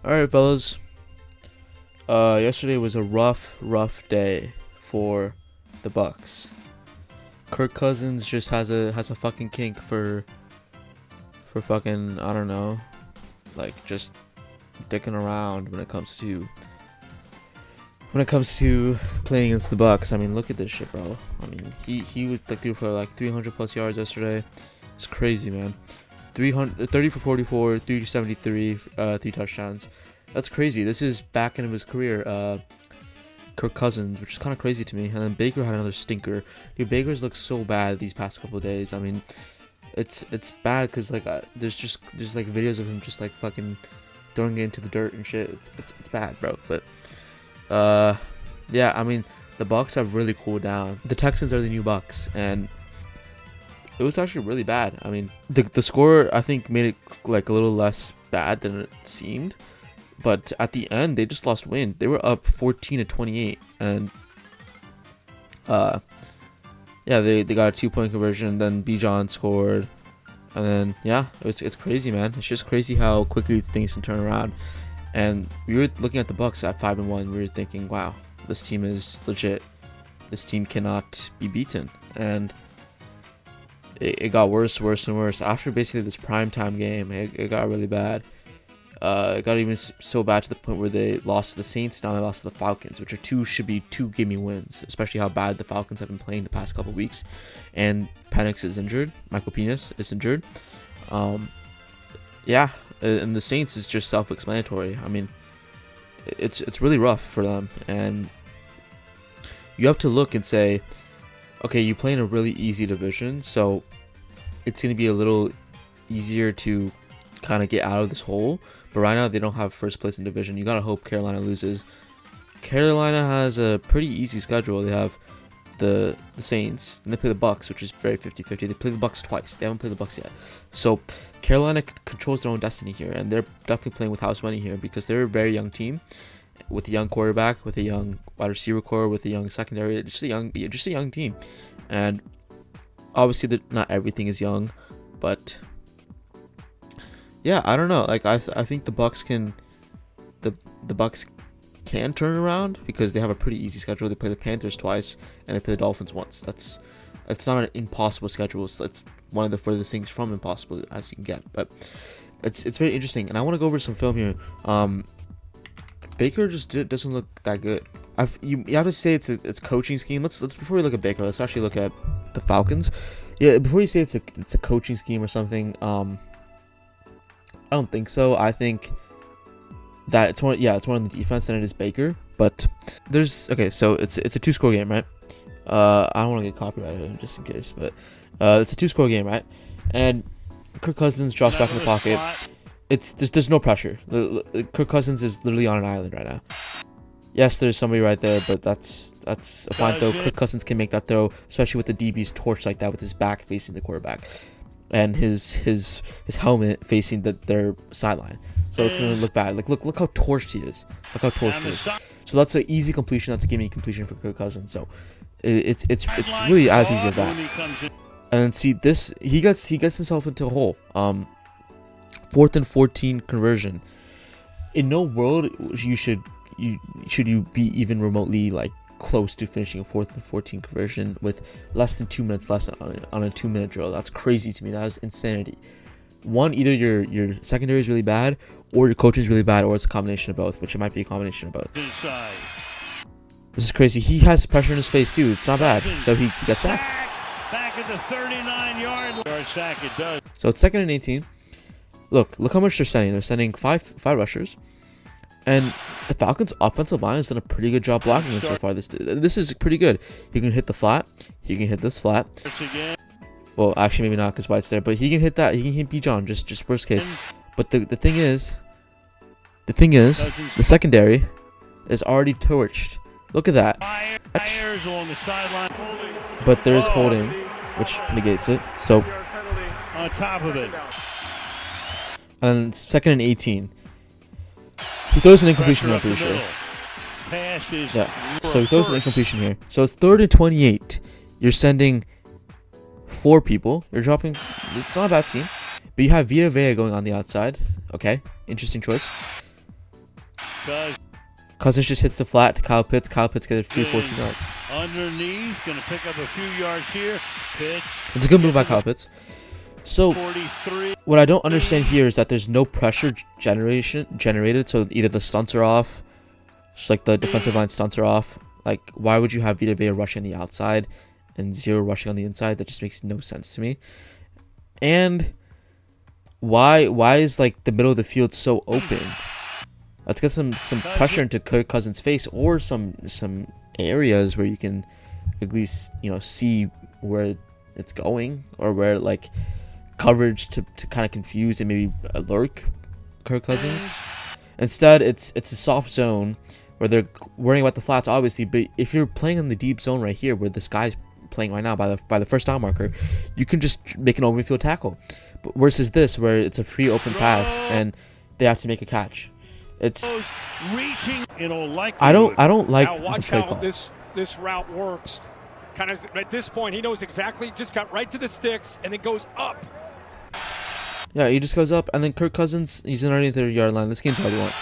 Alright, fellas. Yesterday was a rough day for the Bucs. Kirk Cousins just has a fucking kink for fucking, I don't know, like just dicking around when it comes to playing against the Bucs. I mean, look at this shit, bro. I mean, he was like threw for like 300 plus yards yesterday. It's crazy, man. 30 for 44, 373, 3 touchdowns. That's crazy. This is back end of his career, Kirk Cousins, which is kind of crazy to me. And then Baker had another stinker. Dude, Baker's looked so bad these past couple of days. I mean, it's bad because like there's like videos of him just like fucking throwing it into the dirt and shit. It's bad, bro. But yeah, I mean, the Bucs have really cooled down. The Texans are the new Bucs, and it was actually really bad. I mean, the score I think made it like a little less bad than it seemed. But at the end, they just lost wind. They were up 14-28, and yeah, they got a 2-point conversion. Then Bijan scored, and then yeah, it's crazy, man. It's just crazy how quickly things can turn around. And we were looking at the Bucs at 5-1. We were thinking, wow, this team is legit. This team cannot be beaten, and it got worse and worse after basically this primetime game. It got really bad. It got even so bad to the point where they lost to the Saints. Now they lost to the Falcons, which should be two gimme wins, especially how bad the Falcons have been playing the past couple weeks. And Penix is injured. Michael Penix is injured. Yeah, and the Saints is just self-explanatory. I mean, it's really rough for them, and you have to look and say, okay, you play in a really easy division, so it's going to be a little easier to kind of get out of this hole. But right now they don't have first place in division. You gotta hope Carolina loses. Carolina has a pretty easy schedule. They have the Saints, and they play the Bucs, which is very 50-50. They play the Bucs twice. They haven't played the Bucs yet. So Carolina controls their own destiny here, and they're definitely playing with house money here because they're a very young team with a young quarterback, with a young wide receiver core, with a young secondary. Just a young team. And obviously not everything is young, but yeah, I don't know. Like I think the Bucs can turn around because they have a pretty easy schedule. They play the Panthers twice and they play the Dolphins once. It's not an impossible schedule. It's one of the furthest things from impossible as you can get. But it's very interesting, and I want to go over some film here. Baker just doesn't look that good. You have to say it's coaching scheme. Let's before we look at Baker, let's actually look at the Falcons. Yeah, before you say it's a coaching scheme or something, I don't think so. I think that it's more on the defense than it is Baker. But so it's a 2-score game, right? I don't want to get copyrighted just in case, but it's a 2-score game, right? And Kirk Cousins drops back in the pocket. There's no pressure. Kirk Cousins is literally on an island right now. Yes, there's somebody right there, but that's a fine throw. Kirk Cousins can make that throw, especially with the DB's torch like that, with his back facing the quarterback and his helmet facing their sideline. So it's gonna look bad. Like look how torched he is. Look how torched he is. So that's an easy completion. That's a gimme completion for Kirk Cousins. So it's really as easy as that. And see this, he gets himself into a hole. 4th and 14 conversion. In no world should you be even remotely like close to finishing a 4th and 14 conversion with less than 2 minutes less on a 2-minute drill. That's crazy to me. That is insanity. One, either your secondary is really bad, or your coaching is really bad, or it's a combination of both, which it might be a combination of both. This is crazy. He has pressure in his face too. It's not bad. So he gets sacked. Back at the 39-yard line. Sack it does. So it's 2nd and 18. Look how much they're sending. They're sending five rushers. And the Falcons' offensive line has done a pretty good job blocking him so far. This is pretty good. He can hit the flat. He can hit this flat. Well, actually, maybe not because White's there. But he can hit that. He can hit Bijan. Just worst case. But the thing is, the secondary is already torched. Look at that. But there is holding, which negates it. So on top of it. And 2nd and 18. He throws an incompletion, I'm pretty sure. Yeah, so he throws an incompletion here. So it's 3rd and 28. You're sending 4 people. You're dropping. It's not a bad scheme. But you have Vita Vea going on the outside. Okay, interesting choice. Cousins just hits the flat to Kyle Pitts. Kyle Pitts gets a free 14 yards. Underneath, gonna pick up a few yards here. Pitts. It's a good move by Kyle Pitts. So 43. what I don't understand here is that there's no pressure generated. So either the stunts are off, just like the defensive line stunts are off. Like, why would you have Vita Vea rushing on the outside and 0 rushing on the inside? That just makes no sense to me. And why is like the middle of the field so open? Let's get some pressure into Kirk Cousins' face, or some areas where you can at least, you know, see where it's going, or where like coverage to kind of confuse and maybe lurk Kirk Cousins. Instead, it's a soft zone where they're worrying about the flats, obviously. But if you're playing in the deep zone right here, where this guy's playing right now by the first down marker, you can just make an open field tackle. But versus this, where it's a free open pass and they have to make a catch. It's I don't like now watch the play how call. this route works. Kind of at this point, he knows exactly. Just got right to the sticks and then goes up. Yeah, he just goes up, and then Kirk Cousins, he's in underneath their yard line. This game's already won.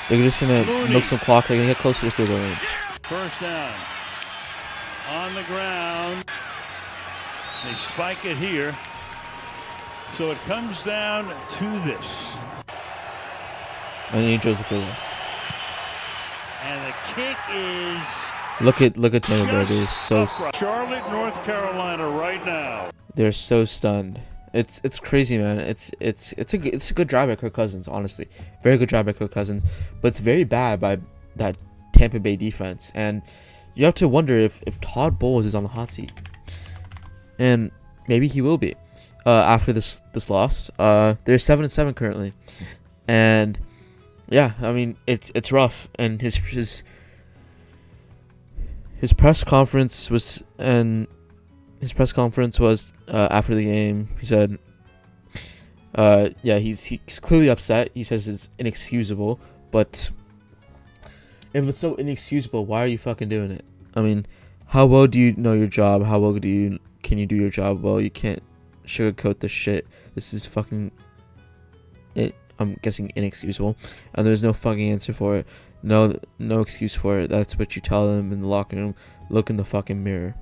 They're just gonna milk some clock. They're gonna get closer to field goal range. First down. On the ground. They spike it here. So it comes down to this. And then he enjoys the field goal. And the kick is... Look at Tampa Bay. They're so Charlotte, North Carolina right now. they're so stunned. It's crazy, man. It's a good drive by Kirk Cousins, honestly. Very good drive by Kirk Cousins, but it's very bad by that Tampa Bay defense. And you have to wonder if Todd Bowles is on the hot seat, and maybe he will be after this loss. They're 7-7 currently, and yeah, I mean it's rough. And his press conference was after the game. He said, he's clearly upset. He says it's inexcusable, but if it's so inexcusable, why are you fucking doing it? I mean, how well do you know your job? How well can you do your job? Well, you can't sugarcoat this shit. This is fucking I'm guessing inexcusable, and there's no fucking answer for it. No excuse for it. That's what you tell them in the locker room. Look in the fucking mirror.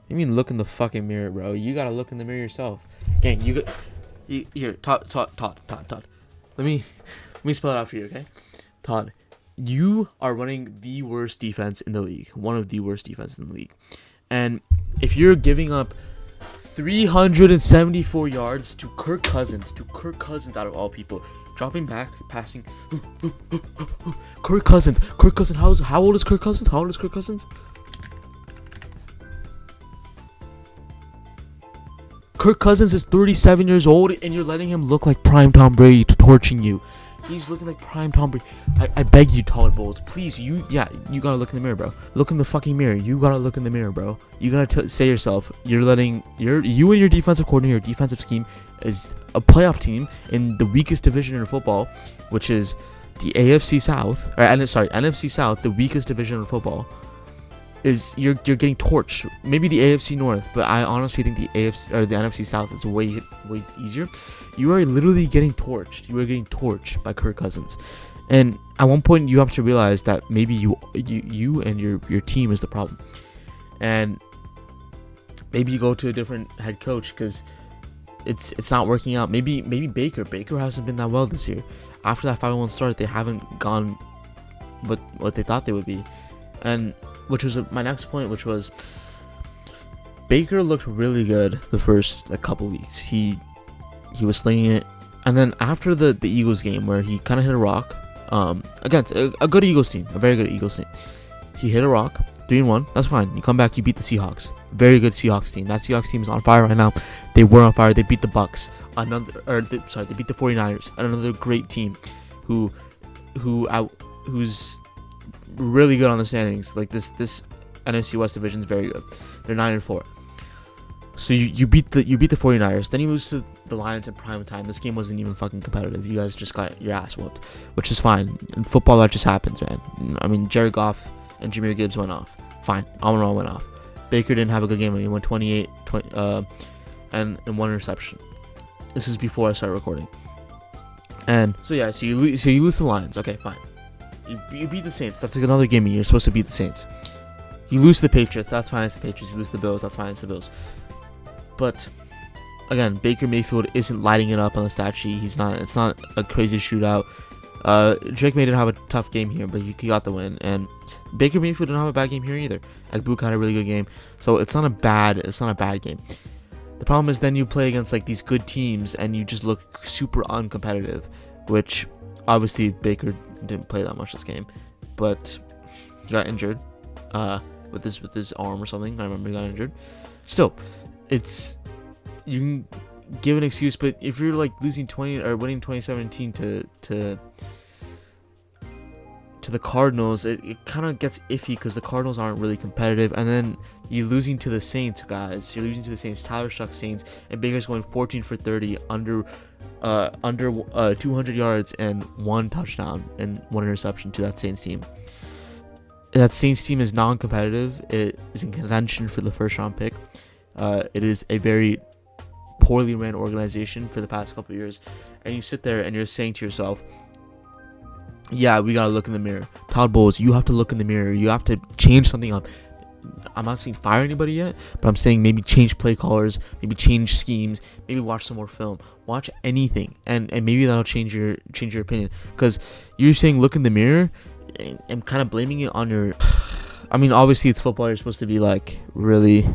You mean look in the fucking mirror, bro? You gotta look in the mirror yourself. Gang, here, Todd. Let me spell it out for you, okay? Todd, you are running the worst defense in the league. One of the worst defenses in the league. And if you're giving up 374 yards to Kirk Cousins out of all people, dropping back, passing, Kirk Cousins, how old is Kirk Cousins? Kirk Cousins is 37 years old, and you're letting him look like prime Tom Brady torching you. He's looking like prime Tom Brady. I beg you, Todd Bowles, please, you gotta look in the mirror, bro. Look in the fucking mirror. You gotta look in the mirror, bro. You gotta say yourself, you and your defensive coordinator, your defensive scheme is a playoff team in the weakest division in football, which is the NFC South, NFC South, the weakest division in football. Is you're getting torched. Maybe the AFC North, but I honestly think the AFC or the NFC South is way easier. You are literally getting torched. You are getting torched by Kirk Cousins, and at one point you have to realize that maybe you and your team is the problem, and maybe you go to a different head coach because it's not working out. Maybe Baker hasn't been that well this year. After that 5-1 start, they haven't gone what they thought they would be, and which was my next point, which was Baker looked really good the first couple weeks. He was slinging it, and then after the Eagles game where he kind of hit a rock against a good Eagles team, a very good Eagles team, he hit a rock, 3-1. That's fine. You come back, you beat the Seahawks, very good Seahawks team. That Seahawks team is on fire right now. They were on fire. They beat the Bucs, they beat the 49ers, another great team, who's really good on the standings. Like this NFC West division is very good. They're 9-4. So you beat the 49ers, then you lose to the Lions in prime time. This game wasn't even fucking competitive. You guys just got your ass whooped, which is fine. In football, that just happens, man. I mean, Jared Goff and Jahmyr Gibbs went off. Fine, Amon-Ra went off. Baker didn't have a good game. He went 28, and one interception. This is before I started recording. And so yeah, so you lose to the Lions. Okay, fine. You beat the Saints. That's like another game you're supposed to beat the Saints. You lose to the Patriots. That's fine. It's the Patriots. You lose to the Bills. That's fine. It's the Bills. But again, Baker Mayfield isn't lighting it up on the stat sheet. He's not. It's not a crazy shootout. Drake May didn't have a tough game here, but he got the win. And Baker Mayfield didn't have a bad game here either. Bucs had a really good game, so it's not a bad game. The problem is then you play against like these good teams and you just look super uncompetitive, which obviously Baker didn't play that much this game, but he got injured with his arm or something. I remember he got injured. Still, you can give an excuse, but if you're like losing 20 or winning 2017 to the Cardinals, it kind of gets iffy because the Cardinals aren't really competitive, and then you're losing to the Saints, guys. You're losing to the Saints, Tyler Shuck Saints, and Baker's going 14 for 30 under 200 yards and 1 touchdown and 1 interception to that Saints team. That Saints team is non-competitive. It is in contention for the first round pick. It is a very poorly ran organization for the past couple of years, and you sit there and you're saying to yourself, yeah, we gotta look in the mirror. Todd Bowles, you have to look in the mirror. You have to change something up. I'm not saying fire anybody yet, but I'm saying maybe change play callers, maybe change schemes, maybe watch some more film, watch anything, and maybe that'll change your opinion. Because you're saying look in the mirror, and kind of blaming it on your. I mean, obviously it's football. You're supposed to be like really,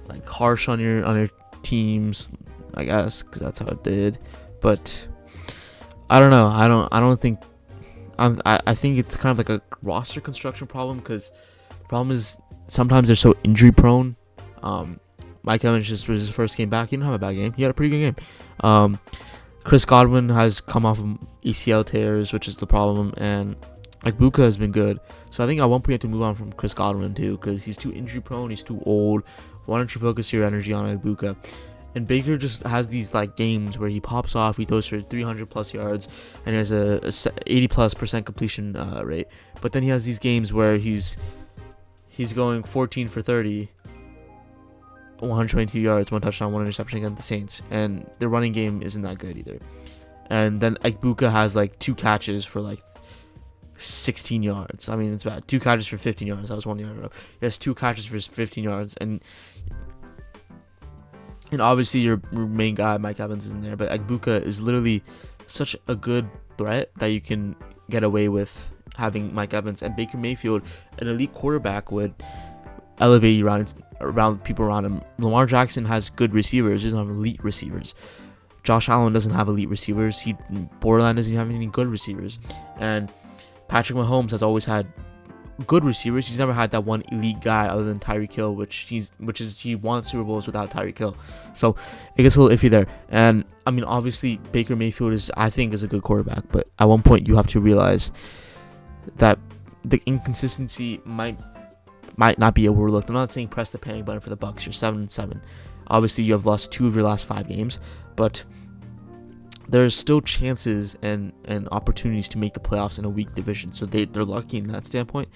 like harsh on your teams, I guess, because that's how it did. But I don't know. I don't think. I think it's kind of like a roster construction problem, because the problem is sometimes they're so injury prone. Mike Evans just was his first game back. He didn't have a bad game. He had a pretty good game. Chris Godwin has come off of ACL tears, which is the problem, and like Buka has been good. So I think at one point you have to move on from Chris Godwin too, because he's too injury prone. He's too old. Why don't you focus your energy on Buka? And Baker just has these like games where he pops off, he throws for 300 plus yards, and he has a 80+% completion rate. But then he has these games where he's going 14 for 30, 122 yards, 1 touchdown, 1 interception against the Saints, and the running game isn't that good either. And then Buka has like 2 catches for like 16 yards. I mean, it's bad. 2 catches for 15 yards. That was 1 yard. He has 2 catches for 15 yards, and obviously your main guy Mike Evans isn't there, but Buka is literally such a good threat that you can get away with having Mike Evans. And Baker Mayfield, an elite quarterback, would elevate you around people around him. Lamar Jackson has good receivers, he doesn't have elite receivers. Josh Allen doesn't have elite receivers. Borderline doesn't have any good receivers. And Patrick Mahomes has always had good receivers. He's never had that one elite guy other than Tyreek Hill, which he won Super Bowls without Tyreek Hill. So it gets a little iffy there. And I mean, obviously Baker Mayfield I think is a good quarterback, but at one point you have to realize that the inconsistency might not be overlooked. I'm not saying press the panic button for the Bucs. You're 7-7. Obviously you have lost 2 of your last 5 games, but there's still chances and opportunities to make the playoffs in a weak division, so they're lucky in that standpoint.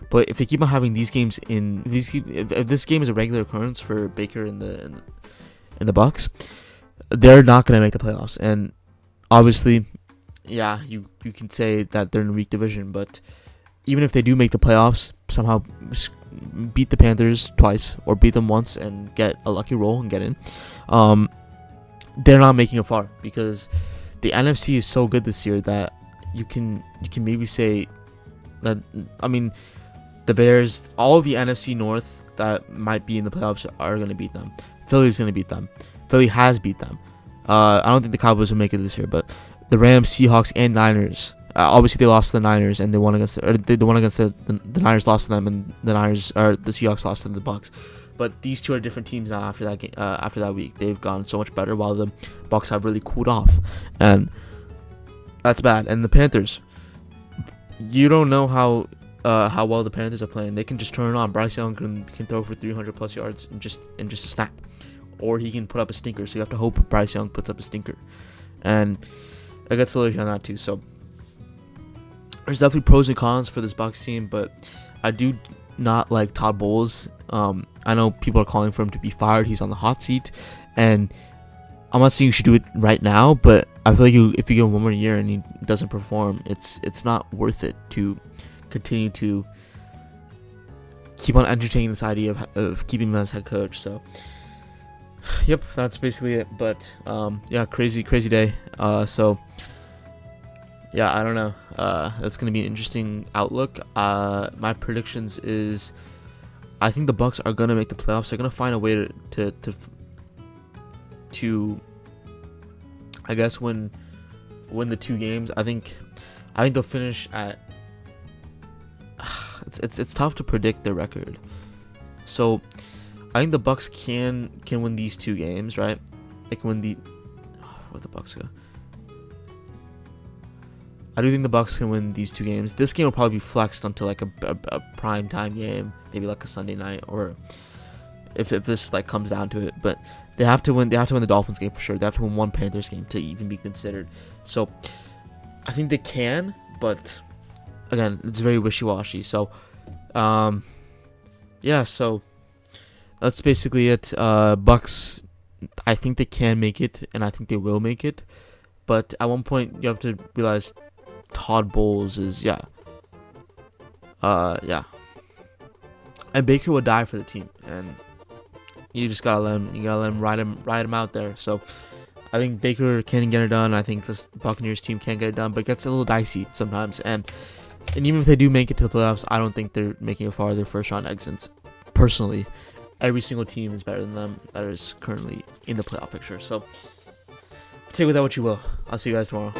But if they keep on having these games if this game is a regular occurrence for Baker and the Bucs, they're not going to make the playoffs. And obviously, yeah, you can say that they're in a weak division, but even if they do make the playoffs, somehow beat the Panthers twice or beat them once and get a lucky roll and get in, they're not making it far, because the NFC is so good this year that you can maybe say that, I mean, the Bears, all of the NFC North that might be in the playoffs are going to beat them. Philly's going to beat them. Philly has beat them. I don't think the Cowboys will make it this year, but the Rams, Seahawks, and Niners, obviously they lost to the Niners and they won against the Niners lost to them, and the Seahawks lost to the Bucs. But these two are different teams now after that week. They've gone so much better, while the Bucs have really cooled off, and that's bad. And the Panthers, you don't know how well the Panthers are playing. They can just turn it on. Bryce Young can throw for 300 plus yards in just a snap, or he can put up a stinker. So you have to hope Bryce Young puts up a stinker, and I got solution on that too. So there's definitely pros and cons for this Bucs team, but I do not like Todd Bowles. I know people are calling for him to be fired. He's on the hot seat, and I'm not saying you should do it right now, but I feel like if you give him 1 more year and he doesn't perform, it's not worth it to continue to keep on entertaining this idea of keeping him as head coach. So, yep, that's basically it. But yeah, crazy day. So yeah, I don't know. That's gonna be an interesting outlook. My predictions is, I think the Bucs are gonna make the playoffs. They're gonna find a way to I guess win the 2 games. I think they'll finish at. It's tough to predict their record. So I think the Bucs can win these 2 games, right? They can win where'd the Bucs go? I do think the Bucs can win these 2 games. This game will probably be flexed onto like a prime time game, maybe like a Sunday night, or if this like comes down to it. But they have to win. They have to win the Dolphins game for sure. They have to win 1 Panthers game to even be considered. So I think they can, but again, it's very wishy-washy. So yeah. So that's basically it. Bucs, I think they can make it, and I think they will make it. But at one point, you have to realize Todd Bowles is yeah. And Baker would die for the team, and you just gotta let him ride him out there. So I think Baker can get it done. I think this Buccaneers team can get it done, but it gets a little dicey sometimes. And even if they do make it to the playoffs, I don't think they're making it far. Their first round exits. Personally, every single team is better than them that is currently in the playoff picture. So take with that what you will. I'll see you guys tomorrow.